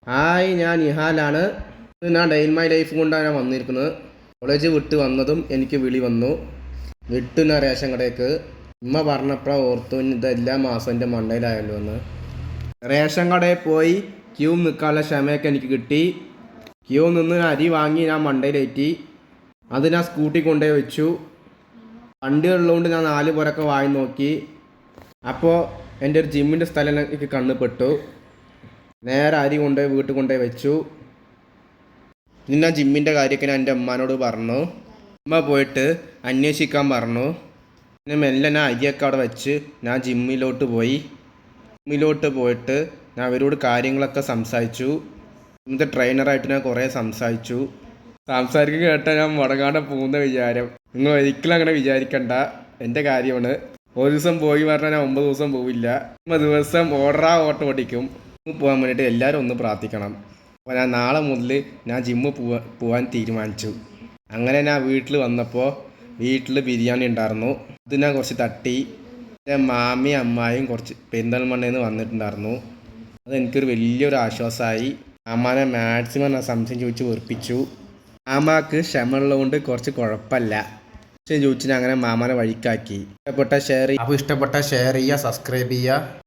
Hi, ഞാൻ നിഹാലാണ്. ഞാൻ Dain my life കൊണ്ടാണ് ഞാൻ വന്നിരിക്കുന്നത്. കോളേജ് വിട്ട് വന്നതും എനിക്ക് വിളി വന്നു, വിട്ടുന്ന റേഷൻ കടയ്ക്ക്. ഉമ്മ പറഞ്ഞപ്പോൾ ഓർത്തു ഇത് എല്ലാ മാസം എൻ്റെ മണ്ടയിലായല്ലോ എന്ന്. റേഷൻ കടയിൽ പോയി ക്യൂ നിൽക്കാനുള്ള ക്ഷമയൊക്കെ എനിക്ക് കിട്ടി. ക്യൂ നിന്ന് അരി വാങ്ങി ഞാൻ മണ്ടയിലേറ്റി. അത് ഞാൻ സ്കൂട്ടി കൊണ്ടുപോയി വെച്ചു. വണ്ടി ഉള്ളതുകൊണ്ട് ഞാൻ 4 പുരൊക്കെ വാങ്ങി നോക്കി. അപ്പോൾ എൻ്റെ ഒരു ജിമ്മിൻ്റെ സ്ഥലം എനിക്ക് കണ്ണുപെട്ടു. നേരെ അരി കൊണ്ടുപോയി വീട്ടിൽ കൊണ്ടുപോയി വെച്ചു. പിന്നെ ജിമ്മിൻ്റെ കാര്യമൊക്കെ ഞാൻ എൻ്റെ അമ്മാനോട് പറഞ്ഞു. അമ്മ പോയിട്ട് അന്വേഷിക്കാൻ പറഞ്ഞു. പിന്നെ മെല്ലെ ഞാൻ അരിയൊക്കെ അവിടെ വെച്ച് ഞാൻ ജിമ്മിലോട്ട് പോയിട്ട് ഞാൻ അവരോട് കാര്യങ്ങളൊക്കെ സംസാരിച്ചു. ഇന്നത്തെ ട്രെയിനറായിട്ട് ഞാൻ കുറേ സംസാരിക്കുക കേട്ടാൽ ഞാൻ മുടങ്ങാതെ പോകുന്ന വിചാരം. നിങ്ങൾ ഒരിക്കലും അങ്ങനെ വിചാരിക്കണ്ട. എൻ്റെ കാര്യമാണ്. ഒരു ദിവസം പോയി പറഞ്ഞാൽ ഞാൻ 9 ദിവസം പോവില്ല. 9 ദിവസം ഓട്ടം ഓടിക്കും. പോകാൻ വേണ്ടിയിട്ട് എല്ലാവരും ഒന്ന് പ്രാർത്ഥിക്കണം. അപ്പോൾ ഞാൻ നാളെ മുതൽ ഞാൻ ജിമ്മ് പോകാൻ തീരുമാനിച്ചു. അങ്ങനെ ഞാൻ വീട്ടിൽ വന്നപ്പോൾ വീട്ടിൽ ബിരിയാണി ഉണ്ടായിരുന്നു. അത് ഞാൻ കുറച്ച് തട്ടി. എൻ്റെ മാമിയും അമ്മായും കുറച്ച് പെരിന്തൽമണ്ണയിൽ നിന്ന് വന്നിട്ടുണ്ടായിരുന്നു. അതെനിക്കൊരു വലിയൊരു ആശ്വാസമായി. അമ്മാനെ മാക്സിമം ഞാൻ സംശയം ചോദിച്ച് വെറുപ്പിച്ചു. മാമാക്ക് ക്ഷമയുള്ളതുകൊണ്ട് കുറച്ച് കുഴപ്പമില്ല. ചോദിച്ചിട്ട് അങ്ങനെ മാമാനെ വഴിക്കാക്കി. ഇഷ്ടപ്പെട്ട ഷെയർ ചെയ്യുക, സബ്സ്ക്രൈബ് ചെയ്യുക.